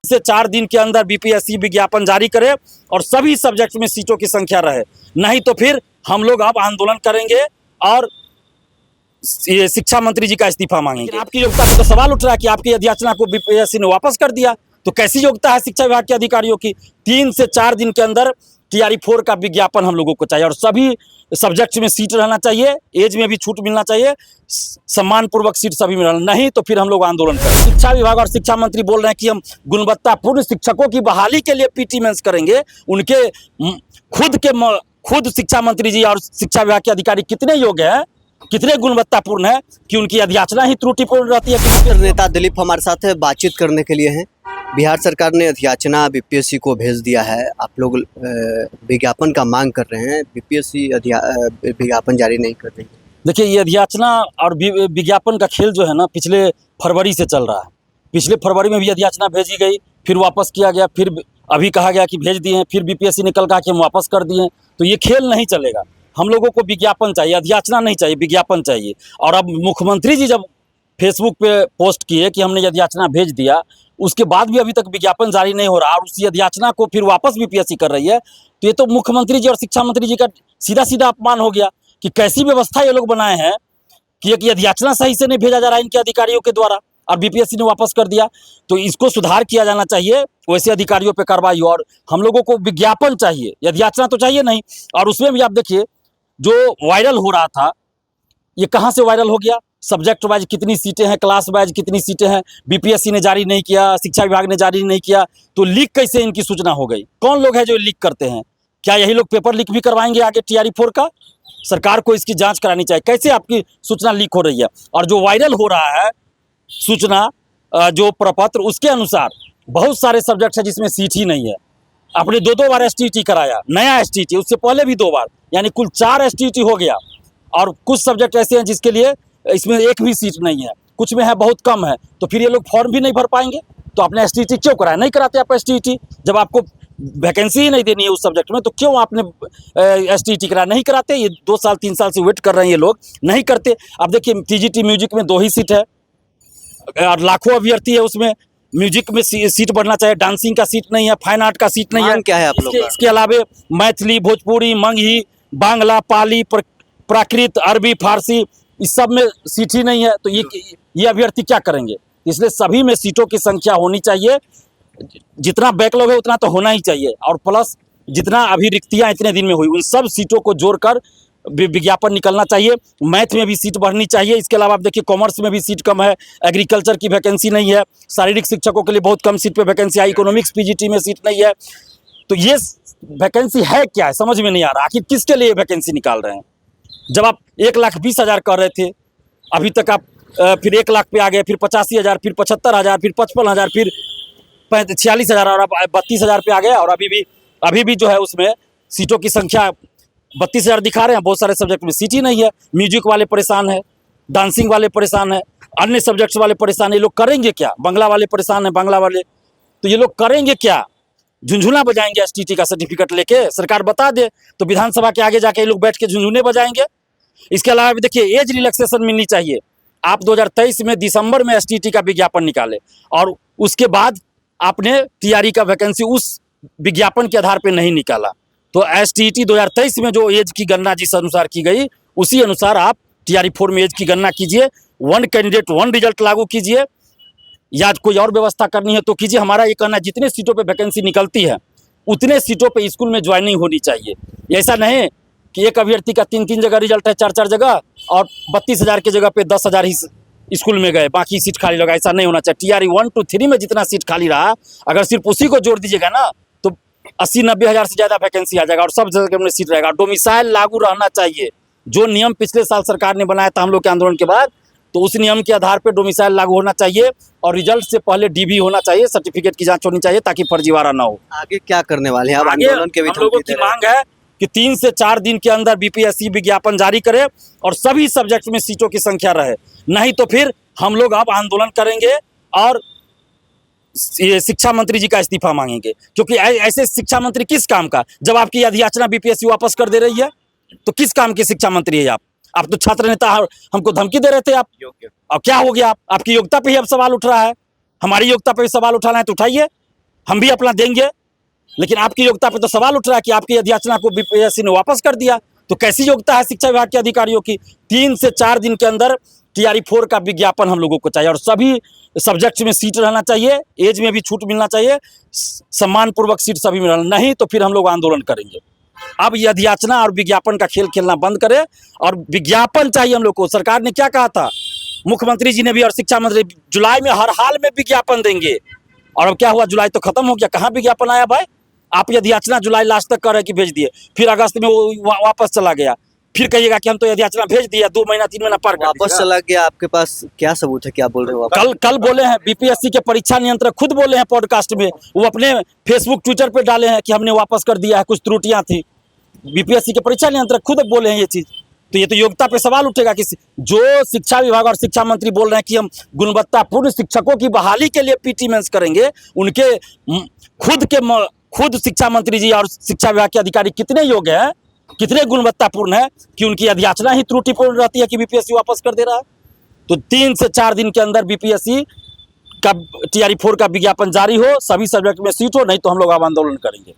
से 4 दिन के अंदर बीपीएससी विज्ञापन जारी करे और सभी सब्जेक्ट में सीटों की संख्या रहे, नहीं तो फिर हम लोग अब आंदोलन करेंगे और ये शिक्षा मंत्री जी का इस्तीफा मांगेंगे। आपकी योग्यता पर तो सवाल उठ रहा है कि आपकी याचना को बीपीएससी ने वापस कर दिया, तो कैसी योग्यता है शिक्षा विभाग के अधिकारियों की? 3 से 4 दिन के अंदर टीआरई 4 का विज्ञापन हम लोगों को चाहिए और सभी सब्जेक्ट में सीट रहना चाहिए, एज में भी छूट मिलना चाहिए, सम्मानपूर्वक सीट सभी में रहना, नहीं तो फिर हम लोग आंदोलन करेंगे। शिक्षा विभाग और शिक्षा मंत्री बोल रहे हैं कि हम गुणवत्तापूर्ण शिक्षकों की बहाली के लिए पीटी मेंस करेंगे। उनके खुद शिक्षा मंत्री जी और शिक्षा विभाग के अधिकारी कितने योग्य हैं, कितने गुणवत्तापूर्ण है कि उनकी अधियाचना ही त्रुटिपूर्ण रहती है। नेता दिलीप हमारे साथ है, बातचीत करने के लिए हैं। बिहार सरकार ने अधियाचना बीपीएससी को भेज दिया है, आप लोग विज्ञापन का मांग कर रहे हैं, बीपीएससी विज्ञापन जारी नहीं कर रही है। देखिए, ये अधियाचना और विज्ञापन का खेल जो है ना, पिछले फरवरी से चल रहा है। पिछले फरवरी में भी अधियाचना भेजी गई, फिर वापस किया गया, फिर अभी कहा गया कि भेज दिए हैं, फिर बीपीएससी ने कल कहा कि हम वापस कर दिए हैं। तो ये खेल नहीं चलेगा। हम लोगों को विज्ञापन चाहिए, अधियाचना नहीं चाहिए, विज्ञापन चाहिए। और अब मुख्यमंत्री जी जब फेसबुक पे पोस्ट किए कि हमने अधियाचना भेज दिया, उसके बाद भी अभी तक विज्ञापन जारी नहीं हो रहा और उसी अधियाचना को फिर वापस बीपीएससी कर रही है, तो ये तो मुख्यमंत्री जी और शिक्षा मंत्री जी का सीधा सीधा अपमान हो गया कि कैसी व्यवस्था ये लोग बनाए हैं कि एक अधियाचना सही से नहीं भेजा जा रहा है इनके अधिकारियों के द्वारा और बीपीएससी ने वापस कर दिया। तो इसको सुधार किया जाना चाहिए, वैसे अधिकारियों पे कार्रवाई हो। और हम लोगों को विज्ञापन चाहिए, अधियाचना तो चाहिए नहीं। और उसमें भी आप देखिए, जो वायरल हो रहा था, ये कहाँ से वायरल हो गया? सब्जेक्ट वाइज कितनी सीटें हैं, क्लास वाइज कितनी सीटें हैं, बीपीएससी ने जारी नहीं किया, शिक्षा विभाग ने जारी नहीं किया, तो लीक कैसे इनकी सूचना हो गई? कौन लोग हैं जो लीक करते हैं? क्या यही लोग पेपर लीक भी करवाएंगे आगे टीआरई 4 का? सरकार को इसकी जांच करानी चाहिए, कैसे आपकी सूचना लीक हो रही है। और जो वायरल हो रहा है सूचना, जो प्रपत्र, उसके अनुसार बहुत सारे सब्जेक्ट है जिसमें सीट ही नहीं है। आपने 2 बार एसटीटी कराया, नया एसटीटी, उससे पहले भी 2 बार, यानी कुल 4 एसटीटी हो गया। और कुछ सब्जेक्ट ऐसे हैं जिसके लिए इसमें एक भी सीट नहीं है, कुछ में है बहुत कम है, तो फिर ये लोग फॉर्म भी नहीं भर पाएंगे। तो आपने एसटीटी क्यों कराया? नहीं कराते आप एसटीटी, जब आपको वैकेंसी ही नहीं देनी है उस सब्जेक्ट में, तो क्यों आपने एसटीटी कराया? नहीं कराते। ये 2 साल 3 साल से वेट कर रहे हैं ये लोग, नहीं करते। अब देखिए, टीजीटी म्यूजिक में 2 ही सीट है और लाखों अभ्यर्थी है उसमें। म्यूजिक में सीट बढ़ना चाहिए, डांसिंग का सीट नहीं है, फाइन आर्ट का सीट नहीं है। क्या है आप लोग? इसके अलावा मैथिली, भोजपुरी, मंगही, बांग्ला, पाली, प्राकृत, अरबी, फारसी, इस सब में सीट ही नहीं है। तो ये अभ्यर्थी क्या करेंगे? इसलिए सभी में सीटों की संख्या होनी चाहिए। जितना बैकलॉग है उतना तो होना ही चाहिए, और प्लस जितना अभी रिक्तियां इतने दिन में हुई, उन सब सीटों को जोड़कर विज्ञापन निकलना चाहिए। मैथ में भी सीट बढ़नी चाहिए। इसके अलावा आप देखिए, कॉमर्स में भी सीट कम है, एग्रीकल्चर की वैकेंसी नहीं है, शारीरिक शिक्षकों के लिए बहुत कम सीट पे वैकेंसी आई, इकोनॉमिक्स पीजीटी में सीट नहीं है। तो ये वैकेंसी है क्या है, समझ में नहीं आ रहा। आखिर किसके लिए वैकेंसी निकाल रहे हैं? जब आप 1,20,000 कर रहे थे, अभी तक आप फिर 1 लाख पे आ गए, फिर 85,000, फिर 75,000, फिर 55,000, फिर 46,000 और अब 32,000 पे आ गए। और अभी भी जो है उसमें सीटों की संख्या 32,000 दिखा रहे हैं। बहुत सारे सब्जेक्ट में सीट ही नहीं है। म्यूजिक वाले परेशान है, डांसिंग वाले परेशान है, अन्य सब्जेक्ट्स वाले परेशान है। ये लोग करेंगे क्या? बांग्ला वाले परेशान है, बांग्ला वाले, तो ये लोग करेंगे क्या? झुंझुना बजाएंगे एसटीटी का सर्टिफिकेट लेके? सरकार बता दे तो विधानसभा के आगे जाके ये लोग बैठ के झुंझुने बजाएंगे। इसके अलावा भी देखिए, एज रिलैक्सेशन मिलनी चाहिए। आप 2023 में दिसंबर में एसटीटी का विज्ञापन निकाले और उसके बाद आपने टीआरई का वैकेंसी उस विज्ञापन के आधार पर नहीं निकाला। तो एसटीटी 2023 में जो एज की गणना जिस अनुसार की गई, उसी अनुसार आप टीआरई 4 में एज की गणना कीजिए। 1 कैंडिडेट 1 रिजल्ट लागू कीजिए, या कोई और व्यवस्था करनी है तो कीजिए। हमारा ये कहना है, जितने सीटों पे वैकेंसी निकलती है उतने सीटों पे स्कूल में ज्वाइनिंग होनी चाहिए। ऐसा नहीं कि एक अभ्यर्थी का 3-3 जगह रिजल्ट है, 4-4 जगह, और 32,000 की जगह पे 10,000 ही स्कूल में गए, बाकी सीट खाली लगा। ऐसा नहीं होना चाहिए। टीआरई 1 to 3 में जितना सीट खाली रहा, अगर सिर्फ उसी को जोड़ दीजिएगा ना, तो 80-90 हज़ार से ज़्यादा वैकेंसी आ जाएगा और सब जगह में सीट रहेगा। डोमिसाइल लागू रहना चाहिए, जो नियम पिछले साल सरकार ने बनाया था हम लोग के आंदोलन के बाद, तो उस नियम के आधार पर डोमिसाइल लागू होना चाहिए। और रिजल्ट से पहले डीबी होना चाहिए, सर्टिफिकेट की जांच होनी चाहिए, ताकि फर्जीवाड़ा ना हो। आगे क्या करने वाले हैं? आगे हम लोगों की मांग है कि 3 से 4 दिन के अंदर बीपीएससी विज्ञापन जारी करे और सभी सब्जेक्ट में सीटों की संख्या रहे, नहीं तो फिर हम लोग अब आंदोलन करेंगे और ये शिक्षा मंत्री जी का इस्तीफा मांगेंगे। क्योंकि ऐसे शिक्षा मंत्री किस काम का? जब आपकी अधियाचना बीपीएससी वापस कर दे रही है, तो किस काम की शिक्षा मंत्री है आप तो छात्र नेता, हमको धमकी दे रहे थे आप। अब क्या हो गया? आपकी योग्यता पे ही अब सवाल उठ रहा है। हमारी योग्यता पे भी सवाल उठाना है तो उठाइए। हम भी अपना देंगे, लेकिन आपकी योग्यता पे तो सवाल उठ रहा है कि आपकी अधियाचना को बीपीएससी ने वापस कर दिया। तो कैसी योग्यता है शिक्षा विभाग के अधिकारियों की? 3 से 4 दिन के अंदर TRE 4 का विज्ञापन हम लोगों को चाहिए और सभी सब्जेक्ट्स में सीट रहना चाहिए, एज में भी छूट मिलना चाहिए, सम्मानपूर्वक सीट सभी में रहना, नहीं तो फिर हम लोग आंदोलन करेंगे। अब ये अधियाचना और विज्ञापन का खेल खेलना बंद करें और विज्ञापन चाहिए हम लोग को। सरकार ने क्या कहा था, मुख्यमंत्री जी ने भी और शिक्षा मंत्री, जुलाई में हर हाल में विज्ञापन देंगे, और अब क्या हुआ, जुलाई तो खत्म हो गया, कहाँ विज्ञापन आया भाई? आप ये अधियाचना जुलाई लास्ट तक कर रहे कि भेज दिए, फिर अगस्त में वो वापस चला गया, फिर कहिएगा कि हम तो अधियाचना भेज दिया, 2 महीना 3 महीना पार कर वापस चला गया। आपके पास क्या सबूत है, क्या बोल रहे हो आप? कल बोले हैं बीपीएससी के परीक्षा नियंत्रक, खुद बोले हैं पॉडकास्ट में, वो अपने फेसबुक ट्विटर पे डाले हैं कि हमने वापस कर दिया है, कुछ त्रुटियां थी। बीपीएससी के परीक्षा नियंत्रक खुद बोले हैं ये चीज। तो ये तो योग्यता पे सवाल उठेगा कि जो शिक्षा विभाग और शिक्षा मंत्री बोल रहे हैं कि हम गुणवत्तापूर्ण शिक्षकों की बहाली के लिए पीटी मेंस करेंगे, उनके खुद शिक्षा मंत्री जी और शिक्षा विभाग के अधिकारी कितने योग्य हैं, कितने गुणवत्तापूर्ण है कि उनकी अधियाचना ही त्रुटिपूर्ण रहती है कि बीपीएससी वापस कर दे रहा है। तो 3 से 4 दिन के अंदर बीपीएससी का TRE 4 का विज्ञापन जारी हो, सभी सब्जेक्ट में सीट हो, नहीं तो हम लोग अब आंदोलन करेंगे।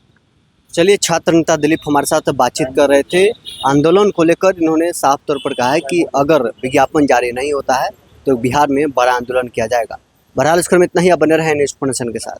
चलिए, छात्र नेता दिलीप हमारे साथ बातचीत कर रहे थे। आंदोलन को लेकर इन्होंने साफ तौर पर कहा है कि अगर विज्ञापन जारी नहीं होता है तो बिहार में बड़ा आंदोलन किया जाएगा। बहरहाल इस क्रम में इतना ही, आप बने रहे न्यूज़ 4 नेशन के साथ।